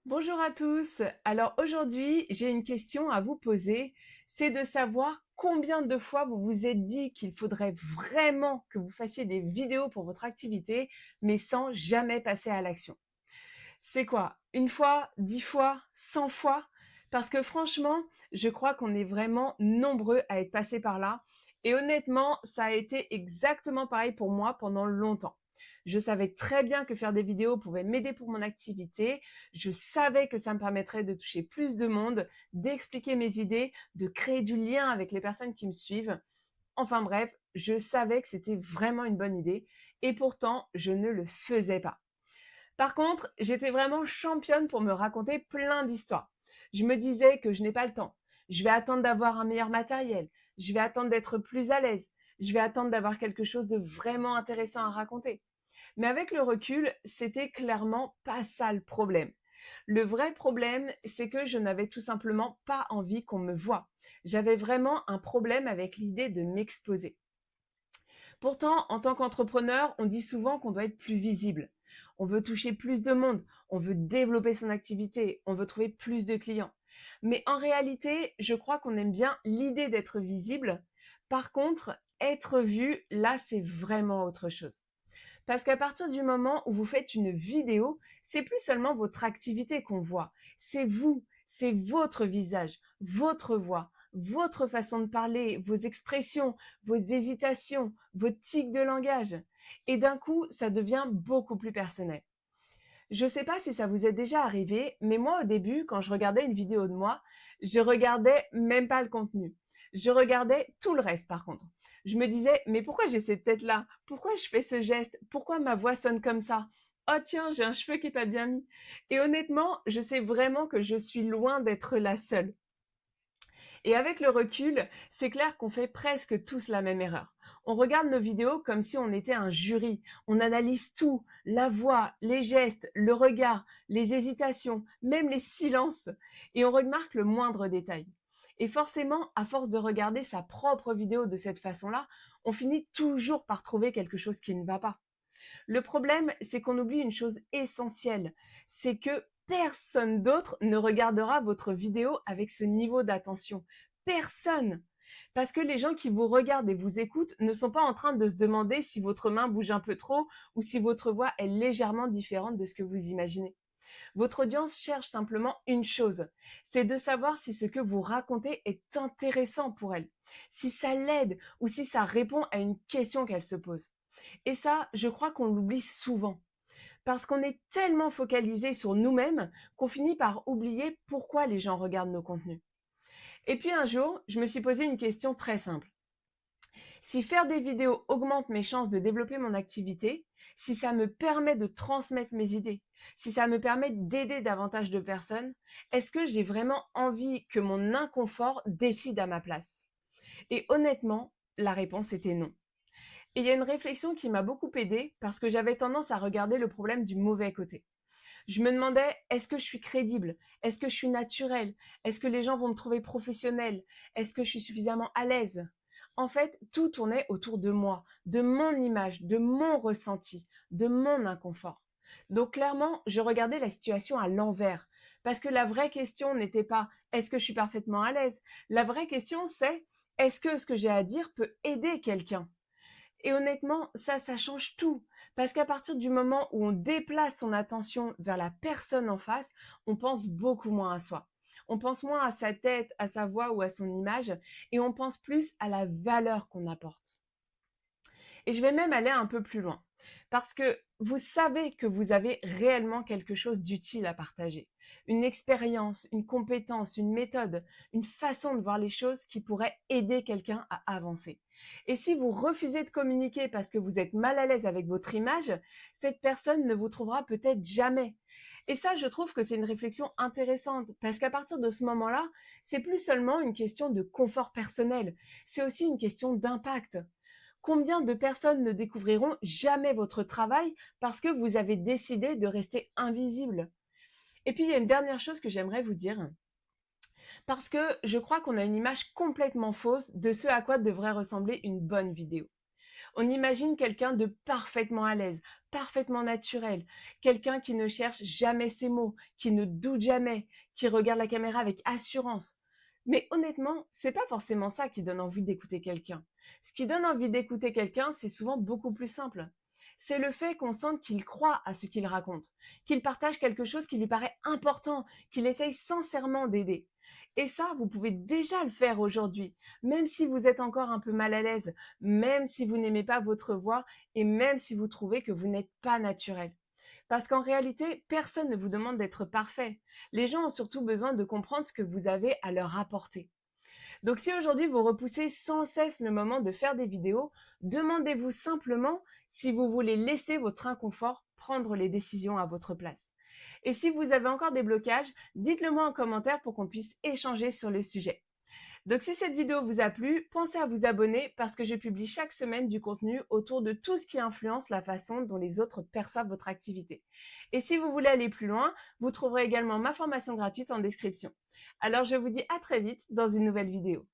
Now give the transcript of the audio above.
Bonjour à tous. Alors aujourd'hui, j'ai une question à vous poser. C'est de savoir combien de fois vous vous êtes dit qu'il faudrait vraiment que vous fassiez des vidéos pour votre activité, mais sans jamais passer à l'action. C'est quoi? Une fois, 10 fois, 100 fois? Parce que franchement, je crois qu'on est vraiment nombreux à être passés par là. Et honnêtement, ça a été exactement pareil pour moi pendant longtemps. Je savais très bien que faire des vidéos pouvait m'aider pour mon activité. Je savais que ça me permettrait de toucher plus de monde, d'expliquer mes idées, de créer du lien avec les personnes qui me suivent. Enfin bref, je savais que c'était vraiment une bonne idée et pourtant, je ne le faisais pas. Par contre, j'étais vraiment championne pour me raconter plein d'histoires. Je me disais que je n'ai pas le temps. Je vais attendre d'avoir un meilleur matériel. Je vais attendre d'être plus à l'aise. Je vais attendre d'avoir quelque chose de vraiment intéressant à raconter. Mais avec le recul, c'était clairement pas ça le problème. Le vrai problème, c'est que je n'avais tout simplement pas envie qu'on me voie. J'avais vraiment un problème avec l'idée de m'exposer. Pourtant, en tant qu'entrepreneur, on dit souvent qu'on doit être plus visible. On veut toucher plus de monde, on veut développer son activité, on veut trouver plus de clients. Mais en réalité, je crois qu'on aime bien l'idée d'être visible. Par contre, être vu, là, c'est vraiment autre chose. Parce qu'à partir du moment où vous faites une vidéo, c'est plus seulement votre activité qu'on voit. C'est vous, c'est votre visage, votre voix, votre façon de parler, vos expressions, vos hésitations, vos tics de langage. Et d'un coup, ça devient beaucoup plus personnel. Je ne sais pas si ça vous est déjà arrivé, mais moi au début, quand je regardais une vidéo de moi, je regardais même pas le contenu. Je regardais tout le reste par contre. Je me disais, mais pourquoi j'ai cette tête-là? Pourquoi je fais ce geste? Pourquoi ma voix sonne comme ça? Oh tiens, j'ai un cheveu qui est pas bien mis. Et honnêtement, je sais vraiment que je suis loin d'être la seule. Et avec le recul, c'est clair qu'on fait presque tous la même erreur. On regarde nos vidéos comme si on était un jury. On analyse tout, la voix, les gestes, le regard, les hésitations, même les silences. Et on remarque le moindre détail. Et forcément, à force de regarder sa propre vidéo de cette façon-là, on finit toujours par trouver quelque chose qui ne va pas. Le problème, c'est qu'on oublie une chose essentielle, c'est que personne d'autre ne regardera votre vidéo avec ce niveau d'attention. Personne. Parce que les gens qui vous regardent et vous écoutent ne sont pas en train de se demander si votre main bouge un peu trop ou si votre voix est légèrement différente de ce que vous imaginez. Votre audience cherche simplement une chose, c'est de savoir si ce que vous racontez est intéressant pour elle, si ça l'aide ou si ça répond à une question qu'elle se pose. Et ça, je crois qu'on l'oublie souvent. Parce qu'on est tellement focalisé sur nous-mêmes qu'on finit par oublier pourquoi les gens regardent nos contenus. Et puis un jour, je me suis posé une question très simple. Si faire des vidéos augmente mes chances de développer mon activité, si ça me permet de transmettre mes idées, si ça me permet d'aider davantage de personnes, est-ce que j'ai vraiment envie que mon inconfort décide à ma place? Et honnêtement, la réponse était non. Et il y a une réflexion qui m'a beaucoup aidée parce que j'avais tendance à regarder le problème du mauvais côté. Je me demandais, est-ce que je suis crédible? Est-ce que je suis naturelle? Est-ce que les gens vont me trouver professionnelle? Est-ce que je suis suffisamment à l'aise? En fait, tout tournait autour de moi, de mon image, de mon ressenti, de mon inconfort. Donc clairement, je regardais la situation à l'envers. Parce que la vraie question n'était pas est-ce que je suis parfaitement à l'aise? La vraie question c'est est-ce que ce que j'ai à dire peut aider quelqu'un? Et honnêtement, ça change tout. Parce qu'à partir du moment où on déplace son attention vers la personne en face, on pense beaucoup moins à soi. On pense moins à sa tête, à sa voix ou à son image, et on pense plus à la valeur qu'on apporte. Et je vais même aller un peu plus loin. Parce que vous savez que vous avez réellement quelque chose d'utile à partager. Une expérience, une compétence, une méthode, une façon de voir les choses qui pourrait aider quelqu'un à avancer. Et si vous refusez de communiquer parce que vous êtes mal à l'aise avec votre image, cette personne ne vous trouvera peut-être jamais. Et ça, je trouve que c'est une réflexion intéressante parce qu'à partir de ce moment-là, c'est plus seulement une question de confort personnel, c'est aussi une question d'impact. Combien de personnes ne découvriront jamais votre travail parce que vous avez décidé de rester invisible? Et puis, il y a une dernière chose que j'aimerais vous dire, parce que je crois qu'on a une image complètement fausse de ce à quoi devrait ressembler une bonne vidéo. On imagine quelqu'un de parfaitement à l'aise, parfaitement naturel, quelqu'un qui ne cherche jamais ses mots, qui ne doute jamais, qui regarde la caméra avec assurance. Mais honnêtement, c'est pas forcément ça qui donne envie d'écouter quelqu'un. Ce qui donne envie d'écouter quelqu'un, c'est souvent beaucoup plus simple. C'est le fait qu'on sente qu'il croit à ce qu'il raconte, qu'il partage quelque chose qui lui paraît important, qu'il essaye sincèrement d'aider. Et ça, vous pouvez déjà le faire aujourd'hui, même si vous êtes encore un peu mal à l'aise, même si vous n'aimez pas votre voix et même si vous trouvez que vous n'êtes pas naturel. Parce qu'en réalité, personne ne vous demande d'être parfait. Les gens ont surtout besoin de comprendre ce que vous avez à leur apporter. Donc si aujourd'hui vous repoussez sans cesse le moment de faire des vidéos, demandez-vous simplement si vous voulez laisser votre inconfort prendre les décisions à votre place. Et si vous avez encore des blocages, dites-le moi en commentaire pour qu'on puisse échanger sur le sujet. Donc si cette vidéo vous a plu, pensez à vous abonner parce que je publie chaque semaine du contenu autour de tout ce qui influence la façon dont les autres perçoivent votre activité. Et si vous voulez aller plus loin, vous trouverez également ma formation gratuite en description. Alors je vous dis à très vite dans une nouvelle vidéo.